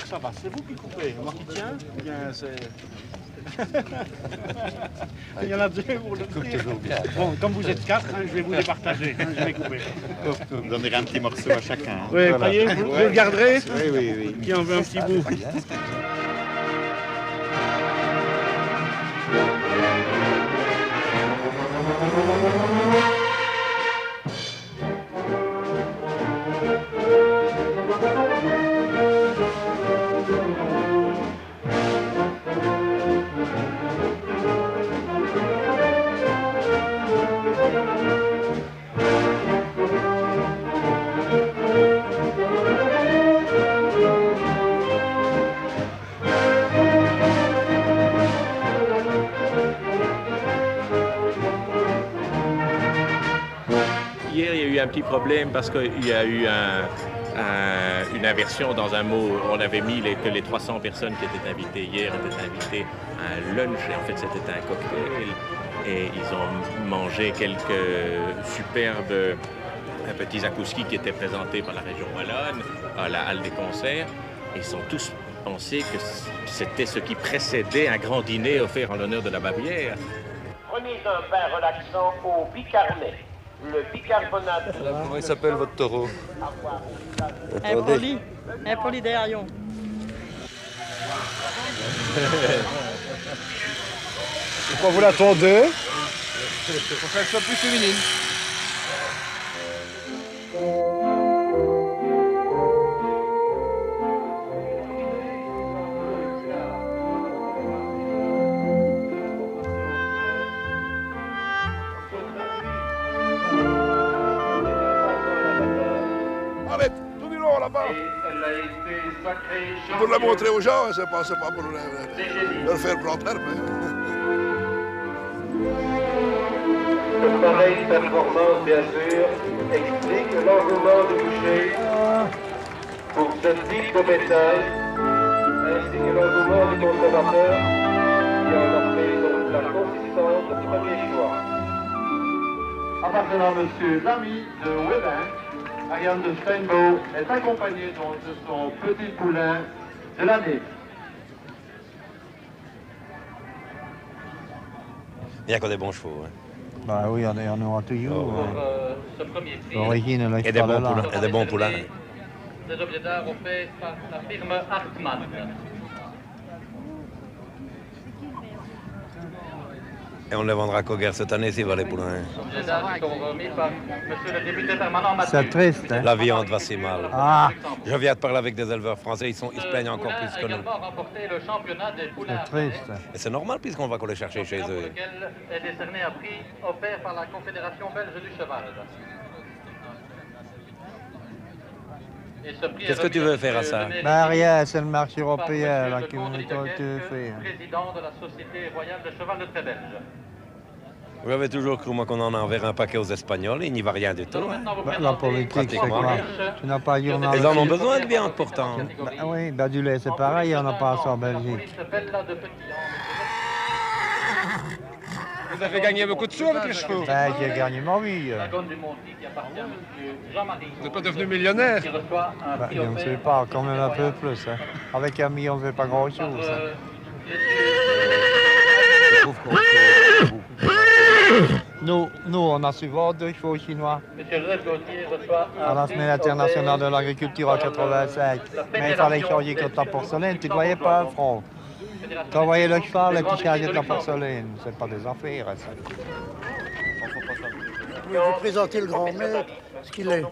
ça va. C'est vous qui coupez. Moi qui tiens, eh bien c'est... Il y en a deux pour le Coupe prix. toujours bien. Bon, comme vous êtes quatre, je vais vous les partager. Je vais couper. Vous donnerez un petit morceau à chacun. Oui, croyez, vous le garderez? Oui. Qui en veut un petit bout? Hier, il y a eu un petit problème parce qu'il y a eu une inversion dans un mot. On avait mis que les 300 personnes qui étaient invitées hier étaient invitées à un lunch. Et en fait, c'était un cocktail. Et ils ont mangé quelques superbes petits zakouskis qui étaient présentés par la région wallonne à la halle des concerts. Et ils ont tous pensé que c'était ce qui précédait un grand dîner offert en l'honneur de la Bavière. Prenez un bain relaxant au bicarbonate. Le bicarbonate. Comment il s'appelle votre taureau? Un polydérion. Pourquoi vous l'attendez? Pour qu'elle soit plus féminine. Arrête, tout du long là-bas. Pour le montrer aux gens, c'est pas pour leur faire prendre herbe. Cette pareille performance, bien sûr, explique l'engouement du boucher pour ce type de bétail, ainsi que l'engouement du consommateur qui en a fait donc la consistance de premier choix. Appartenant à Monsieur Lamy de Webin, Ariane de Steinbeau est accompagnée donc de son petit poulain de l'année. Il y a que des bons chevaux. Hein. Bah oui, on en aura toujours. Ce premier prix, L'origine, là, Et des bons poulains. des objets d'art offerts par la firme Hartmann. Et on les vendra qu'au guerre cette année s'il va les poulains. Objets d'art qui sont remis par Monsieur le député permanent Mathieu. C'est triste, hein? La viande va si mal. Ah, Je viens de parler avec des éleveurs français, ils se plaignent encore plus que nous. également remporté le championnat des poulains c'est triste. Et c'est normal puisqu'on va les chercher chez pour eux. lequel est décerné un prix offert par la Confédération belge du cheval. Et ce prix est Qu'est-ce que tu remis veux faire à ça? Bah rien, c'est le marché européen par là, qui Monsieur nous le a comte été de fait. président de la Société royale de cheval de Trébelge. Vous avez toujours cru moi qu'on en enverrait un paquet aux Espagnols, il n'y va rien du tout. Hein. La politique, c'est quoi? Tu n'as pas dit on a... Ils en ont besoin de viande pourtant. Bah, oui, bah du lait, c'est pareil, on n'a pas ça en Belgique. Vous avez gagné beaucoup de sous avec les chevaux. Ben, j'ai gagné ma vie. Vous n'êtes pas devenu millionnaire. Bah, je ne sais pas, quand même un peu plus. Hein. Avec un million, on ne fait pas grand-chose. Hein. Nous, on a su vendre 2 chevaux chinois à la semaine internationale de l'agriculture en 85. Mais il fallait changer contre la porcelaine, tu ne voyais pas un franc. Tu envoyais le cheval et tu changeais de la porcelaine. C'est pas des affaires, ça. Je vais vous présenter le grand maître, ce qu'il est.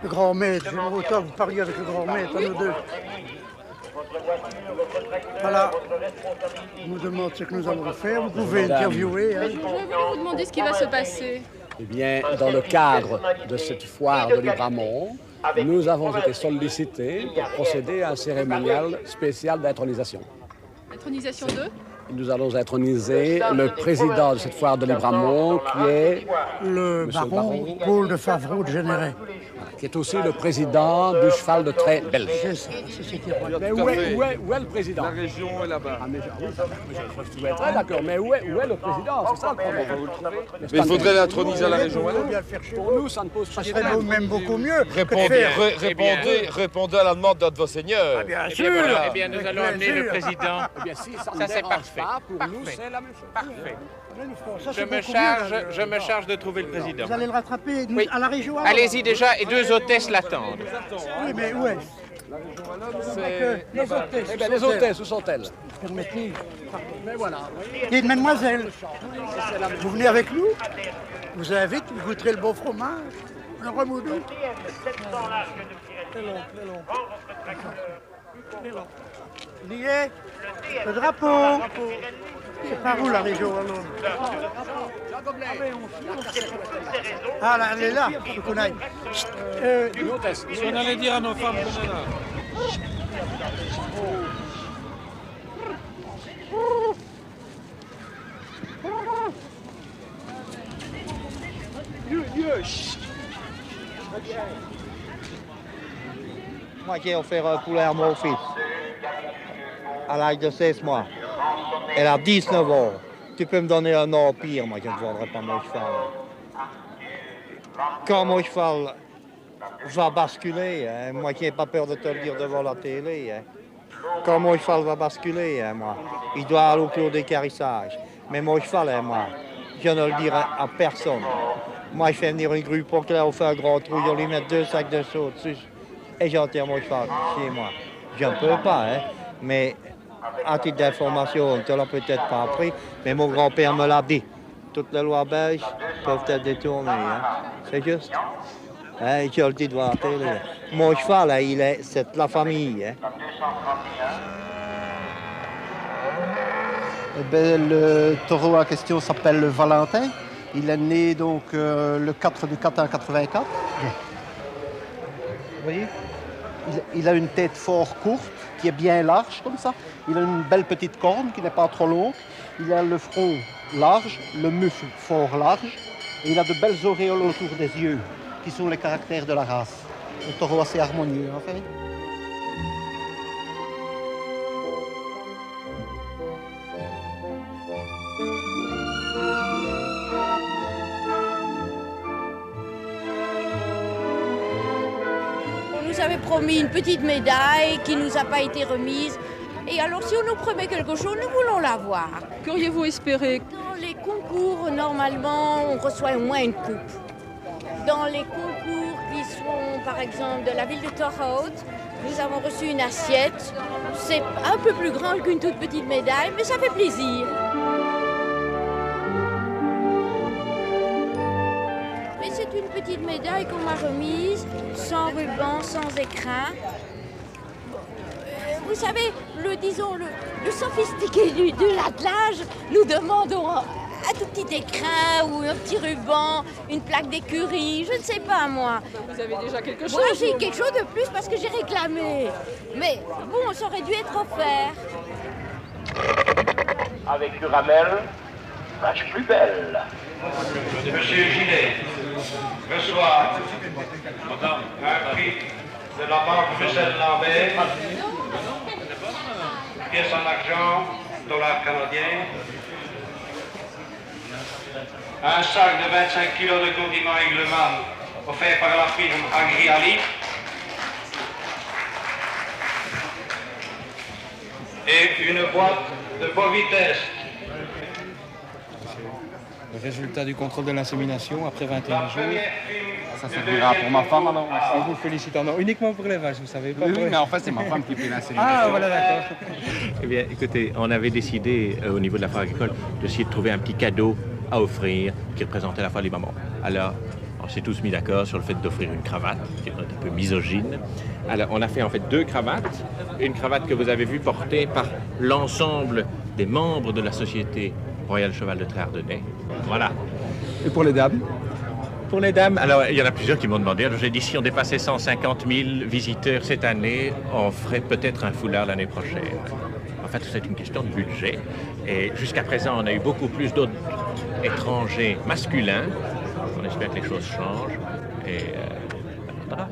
Le grand maître, j'aimerais autant que vous parliez avec le grand maître, à nous deux. Voilà, on nous demande ce que nous allons faire, vous pouvez interviewer. Hein. Je voulais vous demander ce qui va se passer. Eh bien, dans le cadre de cette foire de Libramont, nous avons été sollicités pour procéder à un cérémonial spécial d'intronisation. Intronisation de nous allons introniser le président de cette foire de Libramont, qui est le baron Paul de Favreau de Généret. Qui est aussi le président du cheval de trait belge. C'est ça, c'est ce qui est vrai. Mais où est le président? La région est là-bas. Tu vas être très d'accord, mais où est le président? C'est ça le problème. Mais il faudrait l'introniser à la région wallonne. Pour nous, ça ne pose pas de Ça serait même beaucoup mieux. Répondez à la demande d'un de vos seigneurs. Bien sûr. Eh bien, nous allons amener le président. Eh bien, si ça Ça, ne c'est dérange parfait. pas, pour nous, c'est la même chose. Parfait. Ça, c'est Je me beaucoup mieux, je me charge de trouver le président. Vous allez le rattraper Oui. à la région wallonne. Allez-y déjà, et 2 hôtesses l'attendent. Oui, mais où est-ce les hôtesses. Eh bien, les hôtesses, où sont-elles? Permettez. Mais voilà. Il y a une mademoiselle. Vous venez avec nous? Je vous invite, vous goûterez le beau fromage, le remoudou. Très long, très long. Très long. Il y est. Le drapeau. C'est par où la région wallonne? Ah, là, elle est là, je connais. Si on allait dire à nos femmes qu'on est là. Moi qui ai offert un poulet à mon fils, à l'âge de 16 mois. Elle a 19 ans. Tu peux me donner un empire, moi je ne vendrai pas mon cheval. Quand mon cheval va basculer, hein, moi qui n'ai pas peur de te le dire devant la télé, hein, quand mon cheval va basculer, hein, moi, il doit aller au clos d'équarrissage. Mais mon cheval, hein, moi, je ne le dirai à personne. Moi, je fais venir une grue pour qu'elle fait un grand trou, je lui mets 2 sacs de seau dessus et j'enterre mon cheval chez moi. Je ne peux pas, hein, mais à titre d'information, on ne te l'a peut-être pas appris, mais mon grand-père me l'a dit. Toutes les lois belges peuvent être détournées, hein. C'est juste. Hein, je le dis devant la télé. Mon cheval, hein, c'est la famille. Hein. Eh ben, le taureau en question s'appelle le Valentin. Il est né donc le 4 du 4 en 84. Vous voyez, il a une tête fort courte, qui est bien large comme ça. Il a une belle petite corne qui n'est pas trop longue. Il a le front large, le mufle fort large. Et il a de belles auréoles autour des yeux, qui sont les caractères de la race. Un taureau assez harmonieux, en fait. On nous avait promis une petite médaille qui ne nous a pas été remise. Et alors, si on nous promet quelque chose, nous voulons l'avoir. Qu'auriez-vous espéré? Dans les concours, normalement, on reçoit au moins une coupe. Dans les concours qui sont, par exemple, de la ville de Torhout, nous avons reçu une assiette. C'est un peu plus grand qu'une toute petite médaille, mais ça fait plaisir. Mais c'est une petite médaille qu'on m'a remise, sans ruban, sans écrin. Vous savez, le sophistiqué de l'attelage, nous demandons un tout petit écrin ou un petit ruban, une plaque d'écurie, je ne sais pas moi. Vous avez déjà quelque chose? Moi j'ai quelque chose de plus parce que j'ai réclamé. Mais bon, ça aurait dû être offert. Avec Duramel, vache plus belle. Monsieur Gillet reçoit un prix de la banque Michel Lambert. Pièce en argent, dollars canadiens. Un sac de 25 kg de condiments Eagleman offert par la firme Agriali. Et une boîte de Bovitest. Le résultat du contrôle de l'insémination après 21 jours. Ça servira pour ma femme alors. On vous félicite. Non, uniquement pour les vaches, vous savez pas. Oui, mais en fait, c'est ma femme qui fait l'insémination. Ah, voilà, d'accord. Eh bien, écoutez, on avait décidé au niveau de la foire agricole d'essayer de trouver un petit cadeau à offrir qui représentait la foire Libramont. Alors, on s'est tous mis d'accord sur le fait d'offrir une cravate, qui est un peu misogyne. Alors, on a fait en fait 2 cravates. Une cravate que vous avez vue portée par l'ensemble des membres de la Société Royale Cheval de Trait Ardennais. Voilà. Et pour les dames? Pour les dames, alors il y en a plusieurs qui m'ont demandé. Alors j'ai dit si on dépassait 150 000 visiteurs cette année, on ferait peut-être un foulard l'année prochaine. En fait, c'est une question de budget. Et jusqu'à présent, on a eu beaucoup plus d'autres étrangers masculins. On espère que les choses changent. Et voilà.